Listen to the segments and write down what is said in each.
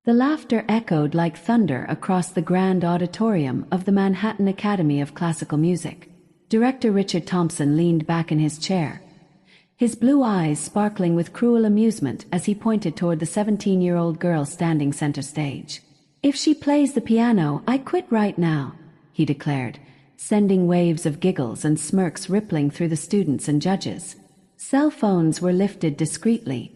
The laughter echoed like thunder across the grand auditorium of the Manhattan Academy of Classical Music. Director Richard Thompson leaned back in his chair, his blue eyes sparkling with cruel amusement as he pointed toward the 17-year-old girl standing center stage. "If she plays the piano, I quit right now," he declared, sending waves of giggles and smirks rippling through the students and judges. Cell phones were lifted discreetly,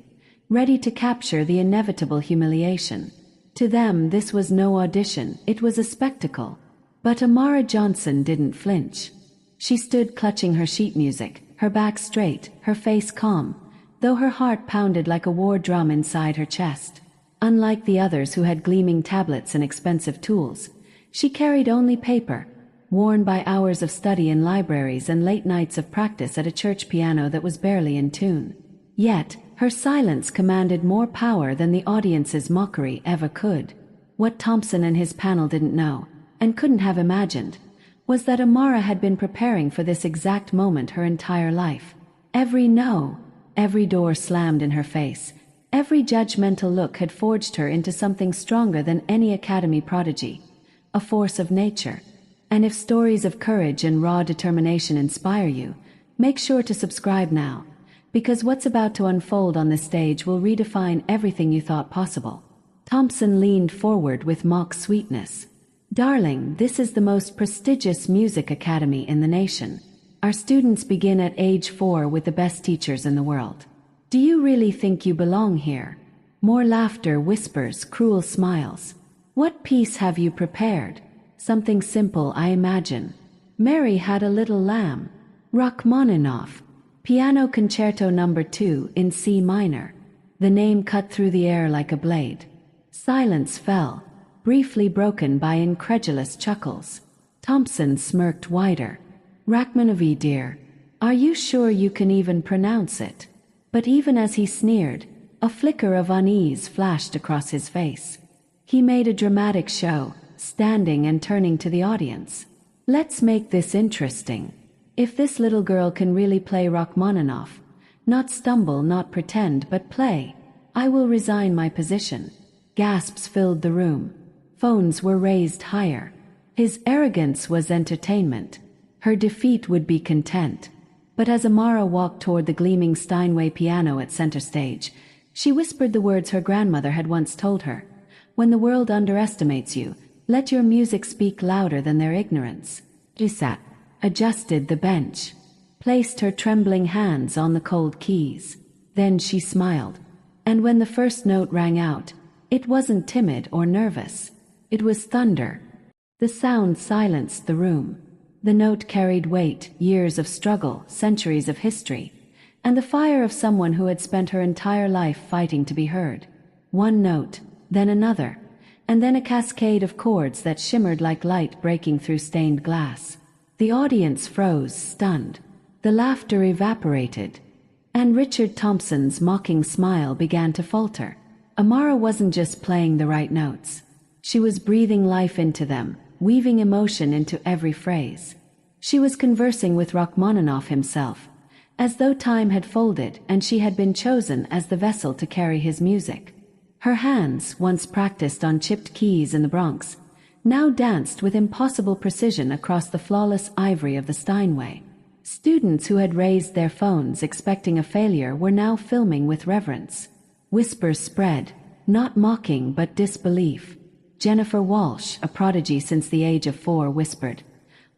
ready to capture the inevitable humiliation. To them, this was no audition, it was a spectacle. But Amara Johnson didn't flinch. She stood clutching her sheet music, her back straight, her face calm, though her heart pounded like a war drum inside her chest. Unlike the others who had gleaming tablets and expensive tools, she carried only paper, worn by hours of study in libraries and late nights of practice at a church piano that was barely in tune. Yet, her silence commanded more power than the audience's mockery ever could. What Thompson and his panel didn't know, and couldn't have imagined, was that Amara had been preparing for this exact moment her entire life. Every no, every door slammed in her face, every judgmental look had forged her into something stronger than any academy prodigy, a force of nature. And if stories of courage and raw determination inspire you, make sure to subscribe now, because what's about to unfold on this stage will redefine everything you thought possible. Thompson leaned forward with mock sweetness. "Darling, this is the most prestigious music academy in the nation. Our students begin at age 4 with the best teachers in the world. Do you really think you belong here?" More laughter, whispers, cruel smiles. "What piece have you prepared?" "Something simple, I imagine." Mary had a little lamb. Rachmaninoff, Piano Concerto No. 2 in C minor. The name cut through the air like a blade. Silence fell, briefly broken by incredulous chuckles. Thompson smirked wider. "Rachmaninoff, dear, are you sure you can even pronounce it?" But even as he sneered, a flicker of unease flashed across his face. He made a dramatic show, standing and turning to the audience. "Let's make this interesting. If this little girl can really play Rachmaninoff, not stumble, not pretend, but play, I will resign my position." Gasps filled the room. Phones were raised higher. His arrogance was entertainment. Her defeat would be content. But as Amara walked toward the gleaming Steinway piano at center stage, she whispered the words her grandmother had once told her. "When the world underestimates you, let your music speak louder than their ignorance." She sat, adjusted the bench, placed her trembling hands on the cold keys. Then she smiled. And when the first note rang out, it wasn't timid or nervous. It was thunder. The sound silenced the room. The note carried weight, years of struggle, centuries of history, and the fire of someone who had spent her entire life fighting to be heard. One note, then another, and then a cascade of chords that shimmered like light breaking through stained glass. The audience froze, stunned. The laughter evaporated. And Richard Thompson's mocking smile began to falter. Amara wasn't just playing the right notes. She was breathing life into them, weaving emotion into every phrase. She was conversing with Rachmaninoff himself, as though time had folded and she had been chosen as the vessel to carry his music. Her hands, once practiced on chipped keys in the Bronx, now danced with impossible precision across the flawless ivory of the Steinway. Students who had raised their phones expecting a failure were now filming with reverence. Whispers spread, not mocking but disbelief. Jennifer Walsh, a prodigy since the age of 4, whispered,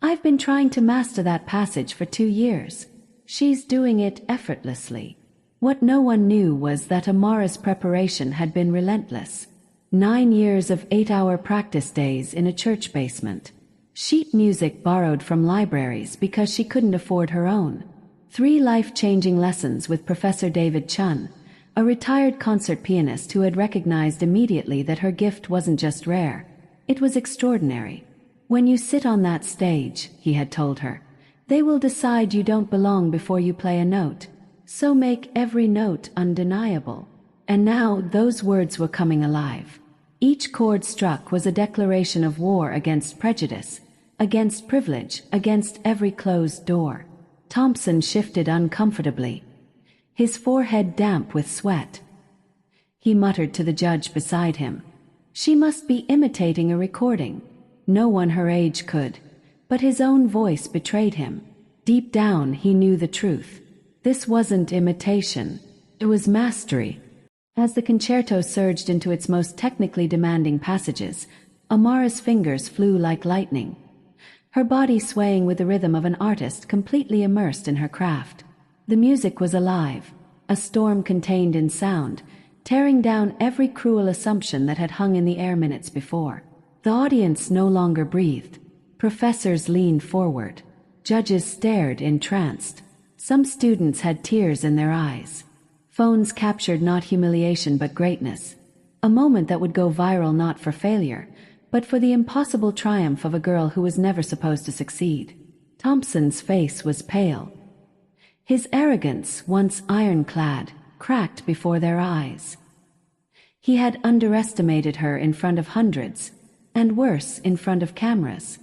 "I've been trying to master that passage for 2 years. She's doing it effortlessly." What no one knew was that Amara's preparation had been relentless. 9 years of 8-hour practice days in a church basement. Sheet music borrowed from libraries because she couldn't afford her own. 3 life-changing lessons with Professor David Chun, a retired concert pianist who had recognized immediately that her gift wasn't just rare, it was extraordinary. "When you sit on that stage," he had told her, "they will decide you don't belong before you play a note. So make every note undeniable." And now those words were coming alive. Each chord struck was a declaration of war against prejudice, against privilege, against every closed door. Thompson shifted uncomfortably, his forehead damp with sweat. He muttered to the judge beside him, She must be imitating a recording. No one her age could. But his own voice betrayed him. Deep down, he knew the truth. This wasn't imitation. It was mastery. As the concerto surged into its most technically demanding passages, Amara's fingers flew like lightning, her body swaying with the rhythm of an artist completely immersed in her craft. The music was alive, a storm contained in sound, tearing down every cruel assumption that had hung in the air minutes before. The audience no longer breathed. Professors leaned forward. Judges stared entranced. Some students had tears in their eyes. Phones captured not humiliation but greatness. A moment that would go viral not for failure, but for the impossible triumph of a girl who was never supposed to succeed. Thompson's face was pale. His arrogance, once ironclad, cracked before their eyes. He had underestimated her in front of hundreds, and worse, in front of cameras.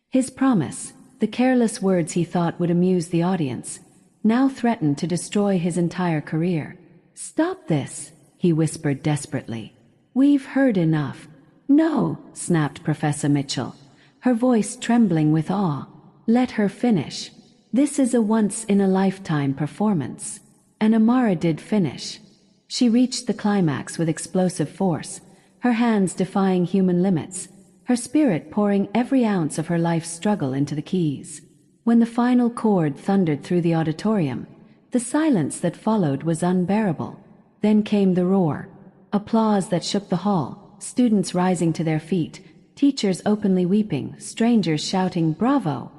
His promise, the careless words he thought would amuse the audience, now threatened to destroy his entire career. "Stop this," he whispered desperately. "We've heard enough." "No," snapped Professor Mitchell, her voice trembling with awe. "Let her finish. This is a once-in-a-lifetime performance." And Amara did finish. She reached the climax with explosive force, her hands defying human limits, her spirit pouring every ounce of her life's struggle into the keys. When the final chord thundered through the auditorium, the silence that followed was unbearable. Then came the roar, applause that shook the hall, students rising to their feet, teachers openly weeping, strangers shouting "Bravo!"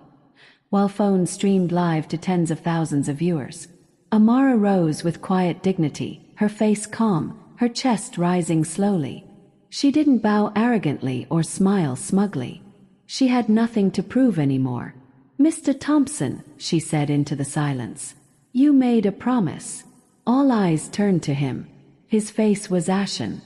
while phones streamed live to tens of thousands of viewers. Amara rose with quiet dignity, her face calm, her chest rising slowly. She didn't bow arrogantly or smile smugly. She had nothing to prove anymore. "Mr. Thompson," she said into the silence, "you made a promise." All eyes turned to him. His face was ashen.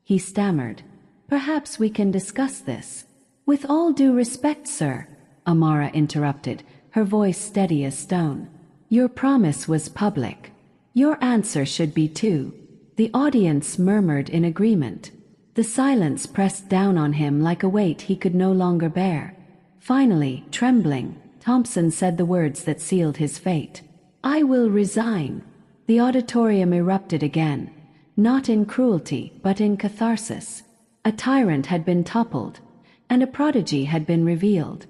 He stammered, "Perhaps we can discuss this." "With all due respect, sir," Amara interrupted, her voice steady as stone. "Your promise was public. Your answer should be too." The audience murmured in agreement. The silence pressed down on him like a weight he could no longer bear. Finally, trembling, Thompson said the words that sealed his fate. "I will resign." The auditorium erupted again, not in cruelty, but in catharsis. A tyrant had been toppled, and a prodigy had been revealed.